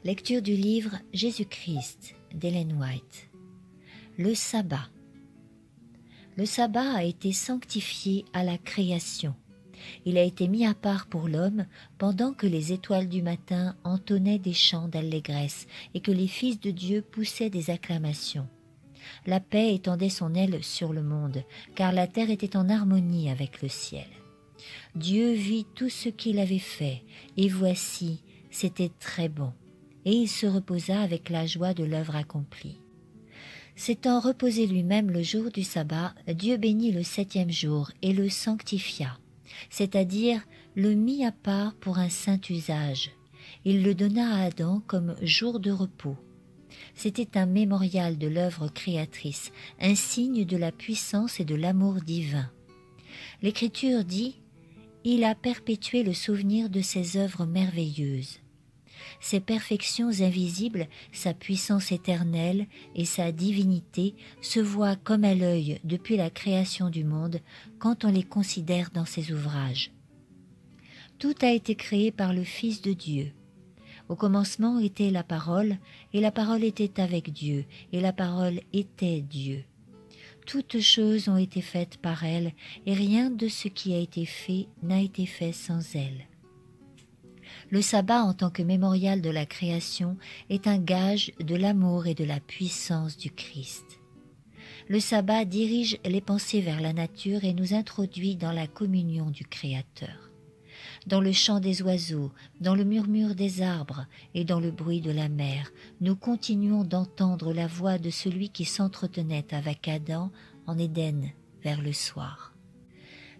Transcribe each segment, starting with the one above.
Lecture du livre Jésus-Christ d'Ellen White. Le sabbat. Le sabbat a été sanctifié à la création. Il a été mis à part pour l'homme pendant que les étoiles du matin entonnaient des chants d'allégresse et que les fils de Dieu poussaient des acclamations. La paix étendait son aile sur le monde, car la terre était en harmonie avec le ciel. Dieu vit tout ce qu'il avait fait, et voici, c'était très bon. Et il se reposa avec la joie de l'œuvre accomplie. S'étant reposé lui-même le jour du sabbat, Dieu bénit le 7e jour et le sanctifia, c'est-à-dire le mit à part pour un saint usage. Il le donna à Adam comme jour de repos. C'était un mémorial de l'œuvre créatrice, un signe de la puissance et de l'amour divin. L'Écriture dit « Il a perpétué le souvenir de ses œuvres merveilleuses ». Ses perfections invisibles, sa puissance éternelle et sa divinité se voient comme à l'œil depuis la création du monde quand on les considère dans ses ouvrages. Tout a été créé par le Fils de Dieu. Au commencement était la parole, et la parole était avec Dieu, et la parole était Dieu. Toutes choses ont été faites par elle, et rien de ce qui a été fait n'a été fait sans elle. Le sabbat en tant que mémorial de la création est un gage de l'amour et de la puissance du Christ. Le sabbat dirige les pensées vers la nature et nous introduit dans la communion du Créateur. Dans le chant des oiseaux, dans le murmure des arbres et dans le bruit de la mer, nous continuons d'entendre la voix de celui qui s'entretenait avec Adam en Éden vers le soir.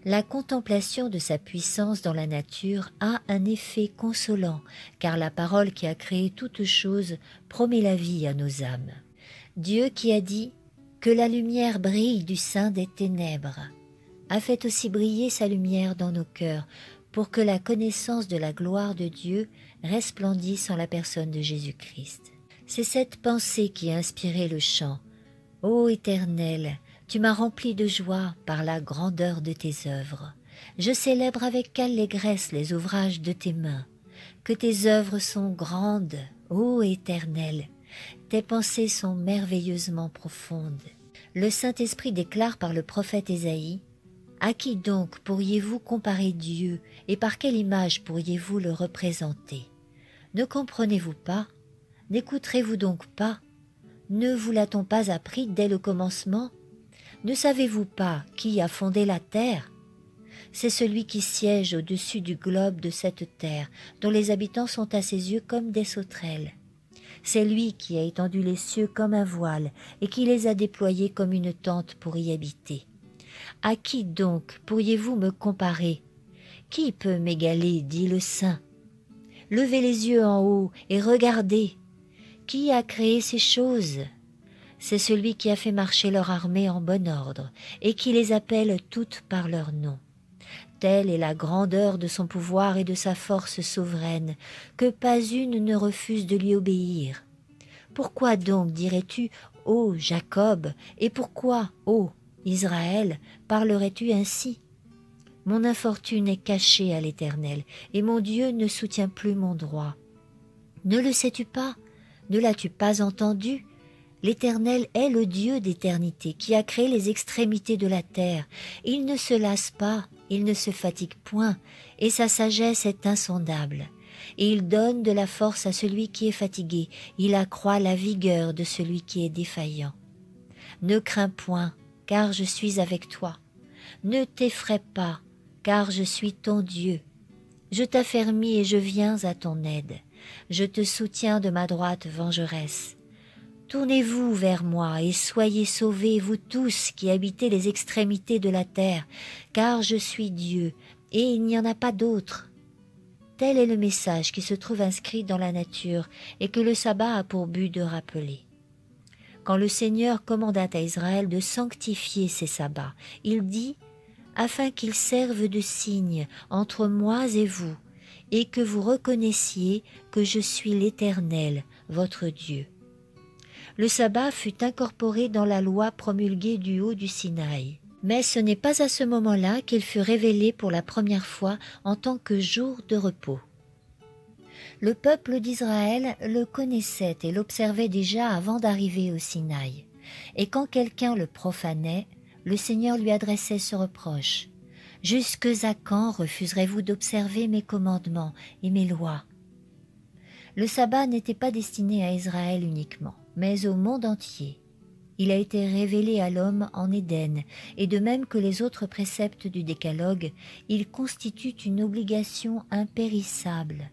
La contemplation de sa puissance dans la nature a un effet consolant, car la parole qui a créé toutes choses promet la vie à nos âmes. Dieu qui a dit « Que la lumière brille du sein des ténèbres » a fait aussi briller sa lumière dans nos cœurs pour que la connaissance de la gloire de Dieu resplendisse en la personne de Jésus-Christ. C'est cette pensée qui a inspiré le chant « Ô Éternel !» Tu m'as rempli de joie par la grandeur de tes œuvres. Je célèbre avec allégresse les ouvrages de tes mains. Que tes œuvres sont grandes, ô Éternel. Tes pensées sont merveilleusement profondes. Le Saint-Esprit déclare par le prophète Ésaïe « À qui donc pourriez-vous comparer Dieu et par quelle image pourriez-vous le représenter? Ne comprenez-vous pas? N'écouterez-vous donc pas? Ne vous l'a-t-on pas appris dès le commencement? Ne savez-vous pas qui a fondé la terre? C'est celui qui siège au-dessus du globe de cette terre, dont les habitants sont à ses yeux comme des sauterelles. C'est lui qui a étendu les cieux comme un voile et qui les a déployés comme une tente pour y habiter. À qui donc pourriez-vous me comparer? Qui peut m'égaler, dit le Saint? Levez les yeux en haut et regardez. Qui a créé ces choses? C'est celui qui a fait marcher leur armée en bon ordre et qui les appelle toutes par leur nom. Telle est la grandeur de son pouvoir et de sa force souveraine, que pas une ne refuse de lui obéir. Pourquoi donc dirais-tu, ô Jacob, et pourquoi, ô Israël, parlerais-tu ainsi? Mon infortune est cachée à l'Éternel, et mon Dieu ne soutient plus mon droit. Ne le sais-tu pas? Ne l'as-tu pas entendu? L'Éternel est le Dieu d'éternité qui a créé les extrémités de la terre. Il ne se lasse pas, il ne se fatigue point, et sa sagesse est insondable. Et il donne de la force à celui qui est fatigué, il accroît la vigueur de celui qui est défaillant. Ne crains point, car je suis avec toi. Ne t'effraie pas, car je suis ton Dieu. Je t'affermis et je viens à ton aide. Je te soutiens de ma droite vengeresse. Tournez-vous vers moi et soyez sauvés, vous tous qui habitez les extrémités de la terre, car je suis Dieu, et il n'y en a pas d'autre. Tel est le message qui se trouve inscrit dans la nature et que le sabbat a pour but de rappeler. Quand le Seigneur commanda à Israël de sanctifier ses sabbats, il dit « Afin qu'ils servent de signe entre moi et vous, et que vous reconnaissiez que je suis l'Éternel, votre Dieu. » Le sabbat fut incorporé dans la loi promulguée du haut du Sinaï. Mais ce n'est pas à ce moment-là qu'il fut révélé pour la première fois en tant que jour de repos. Le peuple d'Israël le connaissait et l'observait déjà avant d'arriver au Sinaï. Et quand quelqu'un le profanait, le Seigneur lui adressait ce reproche. « Jusque à quand refuserez-vous d'observer mes commandements et mes lois ?» Le sabbat n'était pas destiné à Israël uniquement, mais au monde entier. Il a été révélé à l'homme en Éden, et de même que les autres préceptes du Décalogue, il constitue une obligation impérissable.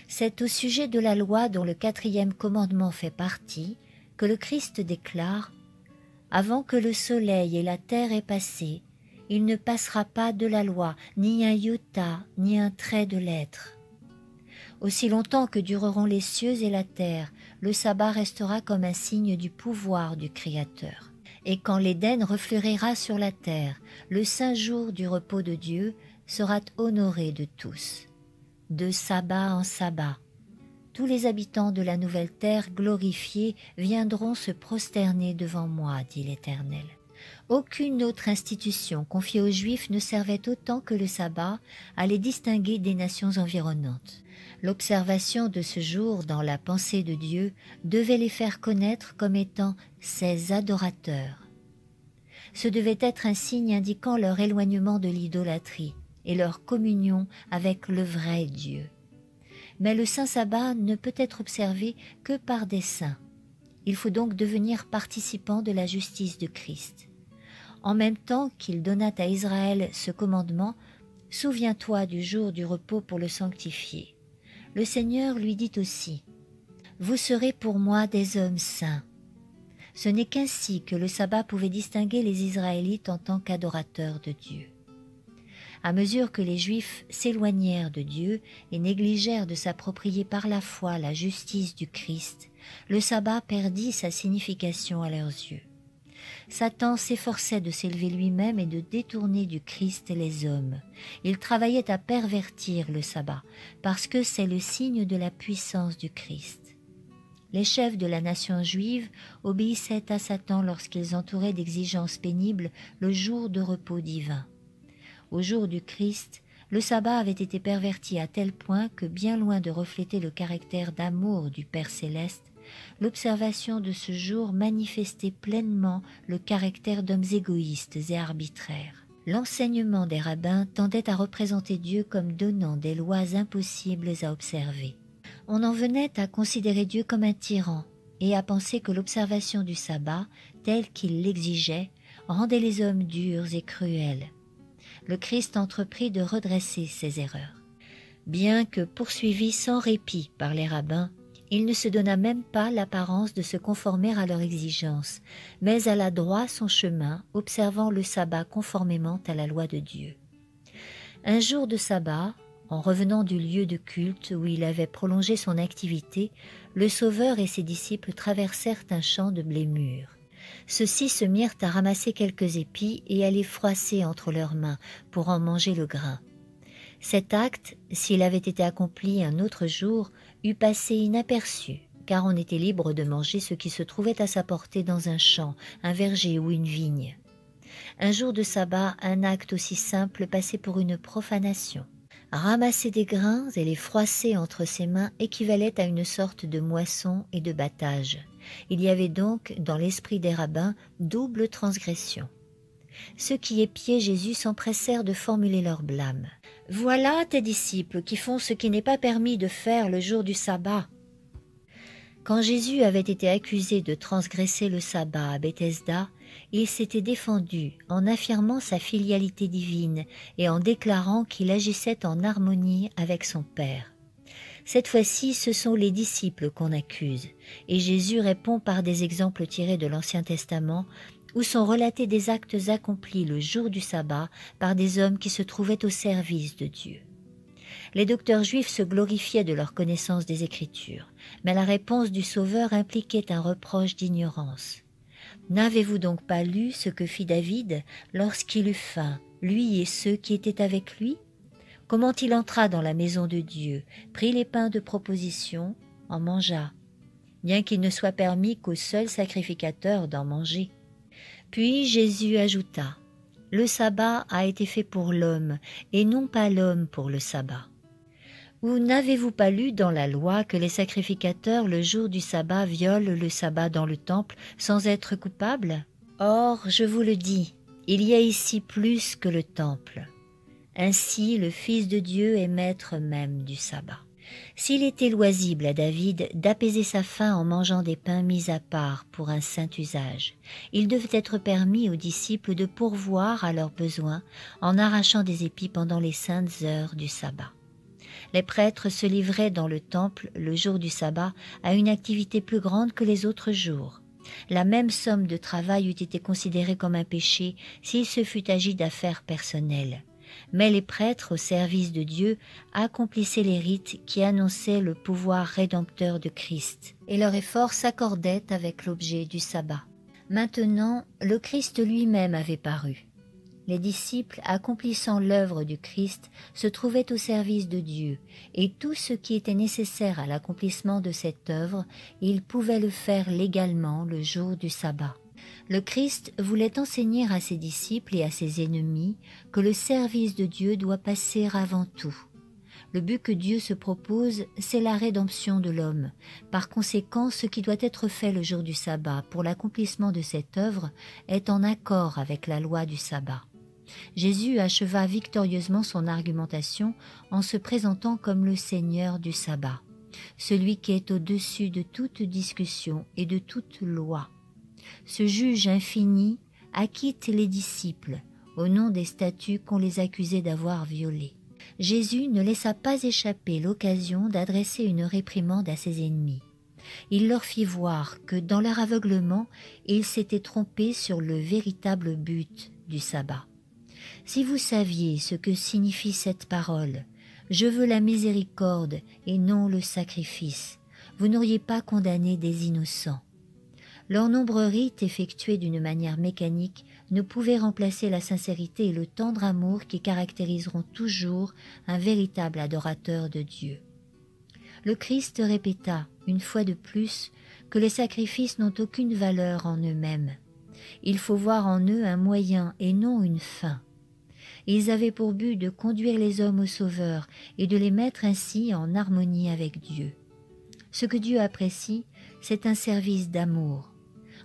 C'est au sujet de la loi dont le 4e commandement fait partie que le Christ déclare « Avant que le soleil et la terre aient passé, il ne passera pas de la loi ni un iota ni un trait de lettre. » Aussi longtemps que dureront les cieux et la terre, le sabbat restera comme un signe du pouvoir du Créateur. Et quand l'Éden refleurira sur la terre, le saint jour du repos de Dieu sera honoré de tous. De sabbat en sabbat, tous les habitants de la nouvelle terre glorifiés viendront se prosterner devant moi, dit l'Éternel. Aucune autre institution confiée aux Juifs ne servait autant que le sabbat à les distinguer des nations environnantes. L'observation de ce jour dans la pensée de Dieu devait les faire connaître comme étant ses adorateurs. Ce devait être un signe indiquant leur éloignement de l'idolâtrie et leur communion avec le vrai Dieu. Mais le saint sabbat ne peut être observé que par des saints. Il faut donc devenir participant de la justice de Christ. En même temps qu'il donna à Israël ce commandement, « Souviens-toi du jour du repos pour le sanctifier ». Le Seigneur lui dit aussi « Vous serez pour moi des hommes saints ». Ce n'est qu'ainsi que le sabbat pouvait distinguer les Israélites en tant qu'adorateurs de Dieu. À mesure que les Juifs s'éloignèrent de Dieu et négligèrent de s'approprier par la foi la justice du Christ, le sabbat perdit sa signification à leurs yeux. Satan s'efforçait de s'élever lui-même et de détourner du Christ les hommes. Il travaillait à pervertir le sabbat, parce que c'est le signe de la puissance du Christ. Les chefs de la nation juive obéissaient à Satan lorsqu'ils entouraient d'exigences pénibles le jour de repos divin. Au jour du Christ, le sabbat avait été perverti à tel point que, bien loin de refléter le caractère d'amour du Père céleste, l'observation de ce jour manifestait pleinement le caractère d'hommes égoïstes et arbitraires. L'enseignement des rabbins tendait à représenter Dieu comme donnant des lois impossibles à observer. On en venait à considérer Dieu comme un tyran et à penser que l'observation du sabbat, telle qu'il l'exigeait, rendait les hommes durs et cruels. Le Christ entreprit de redresser ces erreurs. Bien que poursuivi sans répit par les rabbins, il ne se donna même pas l'apparence de se conformer à leurs exigences, mais alla droit son chemin, observant le sabbat conformément à la loi de Dieu. Un jour de sabbat, en revenant du lieu de culte où il avait prolongé son activité, le Sauveur et ses disciples traversèrent un champ de blé mûr. Ceux-ci se mirent à ramasser quelques épis et à les froisser entre leurs mains pour en manger le grain. Cet acte, s'il avait été accompli un autre jour, eût passé inaperçu, car on était libre de manger ce qui se trouvait à sa portée dans un champ, un verger ou une vigne. Un jour de sabbat, un acte aussi simple passait pour une profanation. Ramasser des grains et les froisser entre ses mains équivalait à une sorte de moisson et de battage. Il y avait donc, dans l'esprit des rabbins, double transgression. Ceux qui épiaient Jésus s'empressèrent de formuler leur blâme. « Voilà tes disciples qui font ce qui n'est pas permis de faire le jour du sabbat. » Quand Jésus avait été accusé de transgresser le sabbat à Bethesda, il s'était défendu en affirmant sa filialité divine et en déclarant qu'il agissait en harmonie avec son Père. Cette fois-ci, ce sont les disciples qu'on accuse, et Jésus répond par des exemples tirés de l'Ancien Testament, où sont relatés des actes accomplis le jour du sabbat par des hommes qui se trouvaient au service de Dieu. Les docteurs juifs se glorifiaient de leur connaissance des Écritures, mais la réponse du Sauveur impliquait un reproche d'ignorance. « N'avez-vous donc pas lu ce que fit David lorsqu'il eut faim, lui et ceux qui étaient avec lui ? Comment il entra dans la maison de Dieu, prit les pains de proposition, en mangea, bien qu'il ne soit permis qu'au seul sacrificateur d'en manger. » Puis Jésus ajouta, « Le sabbat a été fait pour l'homme, et non pas l'homme pour le sabbat. » Ou n'avez-vous pas lu dans la loi que les sacrificateurs le jour du sabbat violent le sabbat dans le temple sans être coupables? Or, je vous le dis, il y a ici plus que le temple. Ainsi, le Fils de Dieu est maître même du sabbat. S'il était loisible à David d'apaiser sa faim en mangeant des pains mis à part pour un saint usage, il devait être permis aux disciples de pourvoir à leurs besoins en arrachant des épis pendant les saintes heures du sabbat. Les prêtres se livraient dans le temple le jour du sabbat à une activité plus grande que les autres jours. La même somme de travail eût été considérée comme un péché s'il se fût agi d'affaires personnelles. Mais les prêtres au service de Dieu accomplissaient les rites qui annonçaient le pouvoir rédempteur de Christ, et leur effort s'accordait avec l'objet du sabbat. Maintenant, le Christ lui-même avait paru. Les disciples, accomplissant l'œuvre du Christ, se trouvaient au service de Dieu, et tout ce qui était nécessaire à l'accomplissement de cette œuvre, ils pouvaient le faire légalement le jour du sabbat. Le Christ voulait enseigner à ses disciples et à ses ennemis que le service de Dieu doit passer avant tout. Le but que Dieu se propose, c'est la rédemption de l'homme. Par conséquent, ce qui doit être fait le jour du sabbat pour l'accomplissement de cette œuvre est en accord avec la loi du sabbat. Jésus acheva victorieusement son argumentation en se présentant comme le Seigneur du sabbat, celui qui est au-dessus de toute discussion et de toute loi. Ce juge infini acquitte les disciples au nom des statuts qu'on les accusait d'avoir violés. Jésus ne laissa pas échapper l'occasion d'adresser une réprimande à ses ennemis. Il leur fit voir que dans leur aveuglement, ils s'étaient trompés sur le véritable but du sabbat. Si vous saviez ce que signifie cette parole, « Je veux la miséricorde et non le sacrifice », vous n'auriez pas condamné des innocents. Leurs nombreux rites effectués d'une manière mécanique ne pouvaient remplacer la sincérité et le tendre amour qui caractériseront toujours un véritable adorateur de Dieu. Le Christ répéta, une fois de plus, que les sacrifices n'ont aucune valeur en eux-mêmes. Il faut voir en eux un moyen et non une fin. Ils avaient pour but de conduire les hommes au Sauveur et de les mettre ainsi en harmonie avec Dieu. Ce que Dieu apprécie, c'est un service d'amour.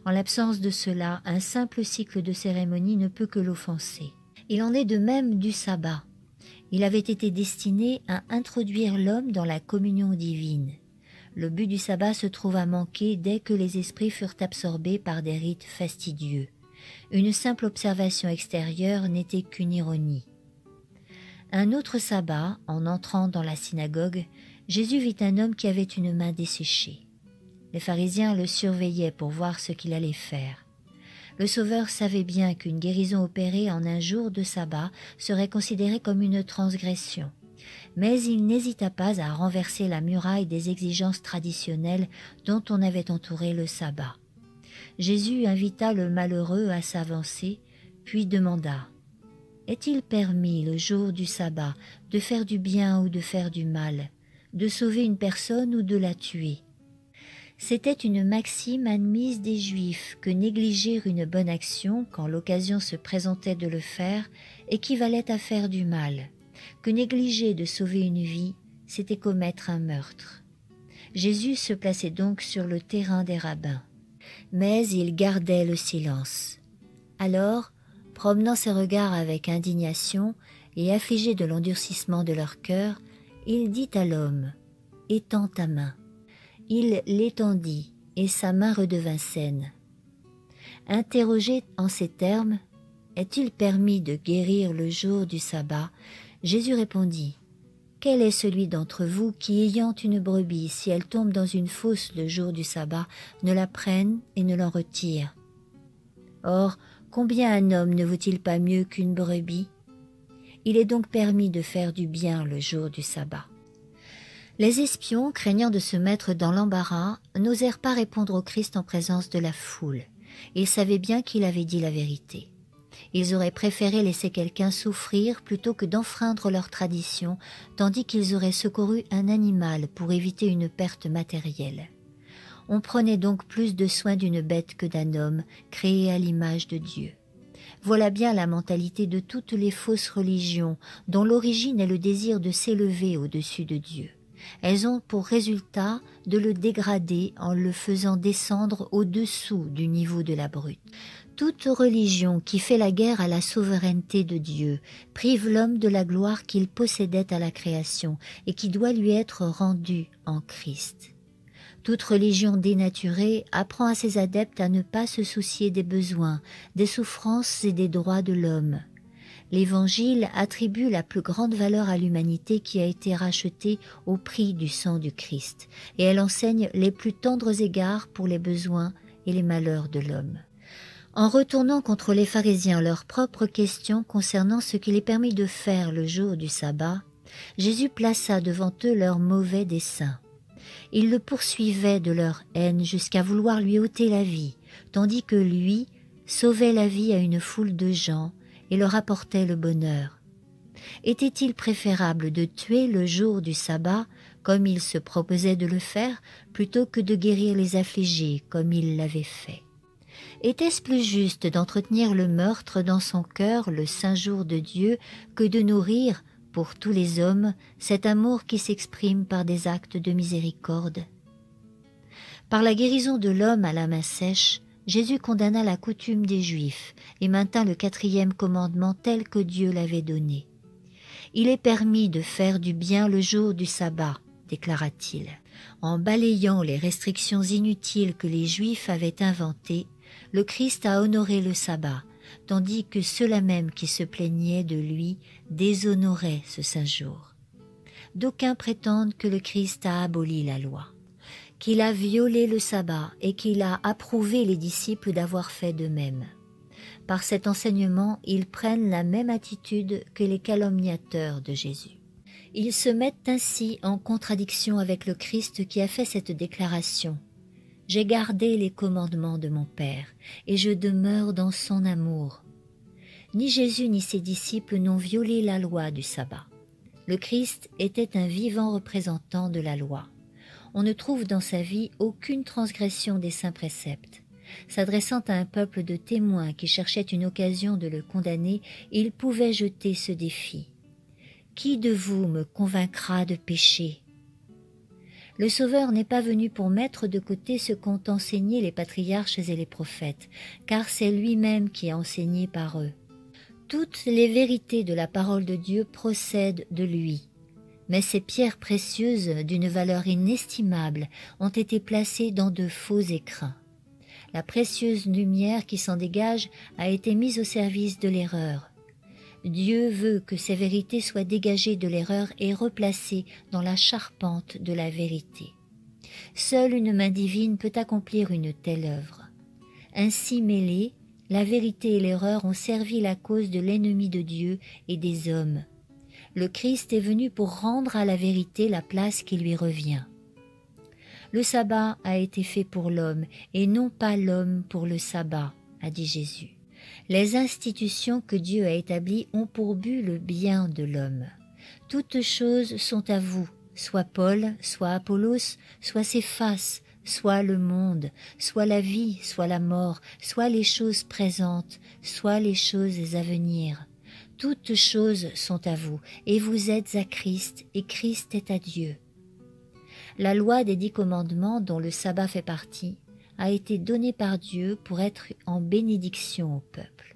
En l'absence de cela, un simple cycle de cérémonie ne peut que l'offenser. Il en est de même du sabbat. Il avait été destiné à introduire l'homme dans la communion divine. Le but du sabbat se trouva manqué dès que les esprits furent absorbés par des rites fastidieux. Une simple observation extérieure n'était qu'une ironie. Un autre sabbat, en entrant dans la synagogue, Jésus vit un homme qui avait une main desséchée. Les pharisiens le surveillaient pour voir ce qu'il allait faire. Le Sauveur savait bien qu'une guérison opérée en un jour de sabbat serait considérée comme une transgression. Mais il n'hésita pas à renverser la muraille des exigences traditionnelles dont on avait entouré le sabbat. Jésus invita le malheureux à s'avancer, puis demanda « Est-il permis le jour du sabbat de faire du bien ou de faire du mal, de sauver une personne ou de la tuer ?» C'était une maxime admise des Juifs que négliger une bonne action quand l'occasion se présentait de le faire équivalait à faire du mal, que négliger de sauver une vie, c'était commettre un meurtre. Jésus se plaçait donc sur le terrain des rabbins. Mais il gardait le silence. Alors, promenant ses regards avec indignation et affligé de l'endurcissement de leur cœur, il dit à l'homme « Étends ta main ». Il l'étendit et sa main redevint saine. Interrogé en ces termes, « Est-il permis de guérir le jour du sabbat ?» Jésus répondit, « Quel est celui d'entre vous qui, ayant une brebis, si elle tombe dans une fosse le jour du sabbat, ne la prenne et ne l'en retire? Or, combien un homme ne vaut-il pas mieux qu'une brebis? Il est donc permis de faire du bien le jour du sabbat. » Les espions, craignant de se mettre dans l'embarras, n'osèrent pas répondre au Christ en présence de la foule. Ils savaient bien qu'il avait dit la vérité. Ils auraient préféré laisser quelqu'un souffrir plutôt que d'enfreindre leur tradition, tandis qu'ils auraient secouru un animal pour éviter une perte matérielle. On prenait donc plus de soin d'une bête que d'un homme, créé à l'image de Dieu. Voilà bien la mentalité de toutes les fausses religions, dont l'origine est le désir de s'élever au-dessus de Dieu. Elles ont pour résultat de le dégrader en le faisant descendre au-dessous du niveau de la brute. Toute religion qui fait la guerre à la souveraineté de Dieu prive l'homme de la gloire qu'il possédait à la création et qui doit lui être rendue en Christ. Toute religion dénaturée apprend à ses adeptes à ne pas se soucier des besoins, des souffrances et des droits de l'homme. L'Évangile attribue la plus grande valeur à l'humanité qui a été rachetée au prix du sang du Christ, et elle enseigne les plus tendres égards pour les besoins et les malheurs de l'homme. En retournant contre les pharisiens leurs propres questions concernant ce qu'il est permis de faire le jour du sabbat, Jésus plaça devant eux leurs mauvais desseins. Ils le poursuivaient de leur haine jusqu'à vouloir lui ôter la vie, tandis que lui sauvait la vie à une foule de gens et leur apportait le bonheur. Était-il préférable de tuer le jour du sabbat, comme il se proposait de le faire, plutôt que de guérir les affligés, comme il l'avait fait? Était-ce plus juste d'entretenir le meurtre dans son cœur le saint jour de Dieu que de nourrir, pour tous les hommes, cet amour qui s'exprime par des actes de miséricorde? Par la guérison de l'homme à la main sèche, Jésus condamna la coutume des Juifs et maintint le 4e commandement tel que Dieu l'avait donné. « Il est permis de faire du bien le jour du sabbat », déclara-t-il. En balayant les restrictions inutiles que les Juifs avaient inventées, le Christ a honoré le sabbat, tandis que ceux-là même qui se plaignaient de lui déshonoraient ce saint jour. D'aucuns prétendent que le Christ a aboli la loi, qu'il a violé le sabbat et qu'il a approuvé les disciples d'avoir fait de même. Par cet enseignement, ils prennent la même attitude que les calomniateurs de Jésus. Ils se mettent ainsi en contradiction avec le Christ qui a fait cette déclaration. « J'ai gardé les commandements de mon Père, et je demeure dans son amour. » Ni Jésus ni ses disciples n'ont violé la loi du sabbat. Le Christ était un vivant représentant de la loi. On ne trouve dans sa vie aucune transgression des saints préceptes. S'adressant à un peuple de témoins qui cherchait une occasion de le condamner, il pouvait jeter ce défi. « Qui de vous me convaincra de pécher ?» Le Sauveur n'est pas venu pour mettre de côté ce qu'ont enseigné les patriarches et les prophètes, car c'est lui-même qui a enseigné par eux. Toutes les vérités de la parole de Dieu procèdent de lui. Mais ces pierres précieuses d'une valeur inestimable ont été placées dans de faux écrins. La précieuse lumière qui s'en dégage a été mise au service de l'erreur. Dieu veut que ces vérités soient dégagées de l'erreur et replacées dans la charpente de la vérité. Seule une main divine peut accomplir une telle œuvre. Ainsi mêlées, la vérité et l'erreur ont servi la cause de l'ennemi de Dieu et des hommes. Le Christ est venu pour rendre à la vérité la place qui lui revient. Le sabbat a été fait pour l'homme et non pas l'homme pour le sabbat, a dit Jésus. Les institutions que Dieu a établies ont pour but le bien de l'homme. Toutes choses sont à vous, soit Paul, soit Apollos, soit Céphas, soit le monde, soit la vie, soit la mort, soit les choses présentes, soit les choses à venir. Toutes choses sont à vous, et vous êtes à Christ, et Christ est à Dieu. La loi des 10 commandements, dont le sabbat fait partie, a été donnée par Dieu pour être en bénédiction au peuple.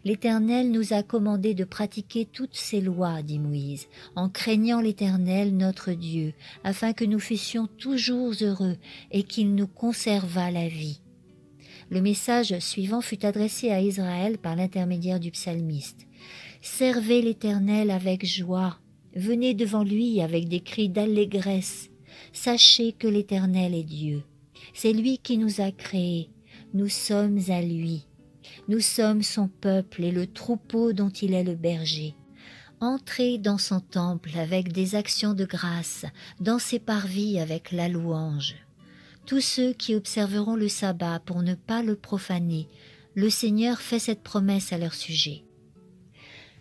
L'Éternel nous a commandé de pratiquer toutes ces lois, dit Moïse, en craignant l'Éternel notre Dieu, afin que nous fussions toujours heureux et qu'il nous conservât la vie. Le message suivant fut adressé à Israël par l'intermédiaire du psalmiste. « Servez l'Éternel avec joie, venez devant lui avec des cris d'allégresse. Sachez que l'Éternel est Dieu. C'est lui qui nous a créés, nous sommes à lui. Nous sommes son peuple et le troupeau dont il est le berger. Entrez dans son temple avec des actions de grâce, dans ses parvis avec la louange. Tous ceux qui observeront le sabbat pour ne pas le profaner, le Seigneur fait cette promesse à leur sujet.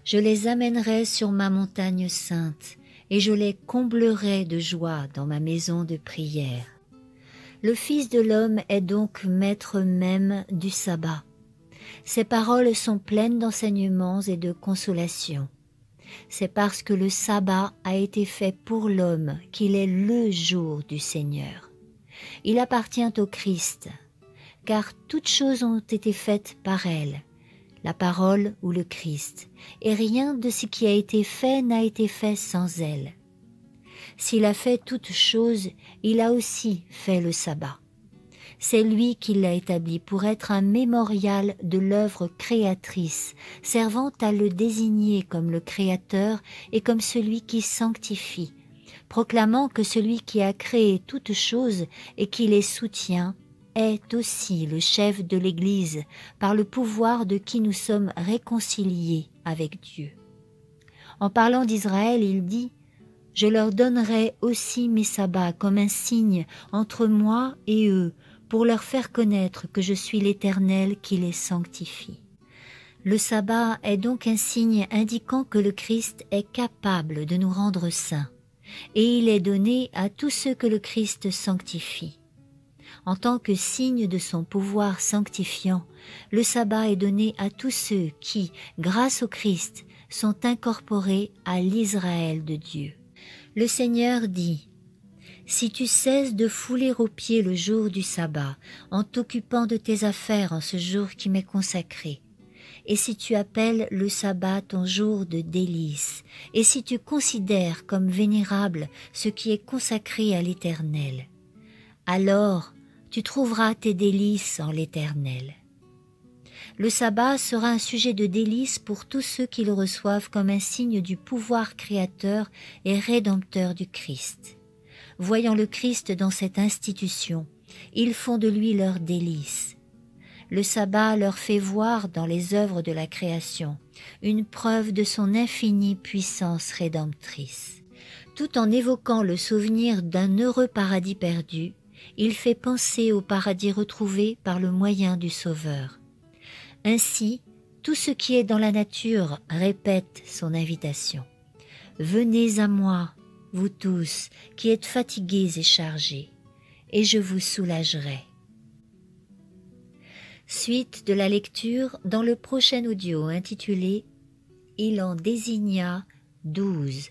Je les amènerai sur ma montagne sainte, et je les comblerai de joie dans ma maison de prière. Le Fils de l'homme est donc maître même du sabbat. Ces paroles sont pleines d'enseignements et de consolation. C'est parce que le sabbat a été fait pour l'homme qu'il est le jour du Seigneur. Il appartient au Christ, car toutes choses ont été faites par elle, la parole ou le Christ, et rien de ce qui a été fait n'a été fait sans elle. S'il a fait toutes choses, il a aussi fait le sabbat. C'est lui qui l'a établi pour être un mémorial de l'œuvre créatrice, servant à le désigner comme le Créateur et comme celui qui sanctifie, proclamant que celui qui a créé toutes choses et qui les soutient est aussi le chef de l'Église, par le pouvoir de qui nous sommes réconciliés avec Dieu. En parlant d'Israël, il dit « Je leur donnerai aussi mes sabbats comme un signe entre moi et eux, pour leur faire connaître que je suis l'Éternel qui les sanctifie. » Le sabbat est donc un signe indiquant que le Christ est capable de nous rendre saints, et il est donné à tous ceux que le Christ sanctifie. En tant que signe de son pouvoir sanctifiant, le sabbat est donné à tous ceux qui, grâce au Christ, sont incorporés à l'Israël de Dieu. Le Seigneur dit « Si tu cesses de fouler aux pieds le jour du sabbat, en t'occupant de tes affaires en ce jour qui m'est consacré, et si tu appelles le sabbat ton jour de délice, et si tu considères comme vénérable ce qui est consacré à l'Éternel, alors tu trouveras tes délices en l'Éternel. » Le sabbat sera un sujet de délice pour tous ceux qui le reçoivent comme un signe du pouvoir créateur et rédempteur du Christ. Voyant le Christ dans cette institution, ils font de lui leur délice. Le sabbat leur fait voir dans les œuvres de la création une preuve de son infinie puissance rédemptrice. Tout en évoquant le souvenir d'un heureux paradis perdu, il fait penser au paradis retrouvé par le moyen du Sauveur. Ainsi, tout ce qui est dans la nature répète son invitation. « Venez à moi, vous tous qui êtes fatigués et chargés, et je vous soulagerai. » Suite de la lecture dans le prochain audio intitulé « Il en désigna 12 ».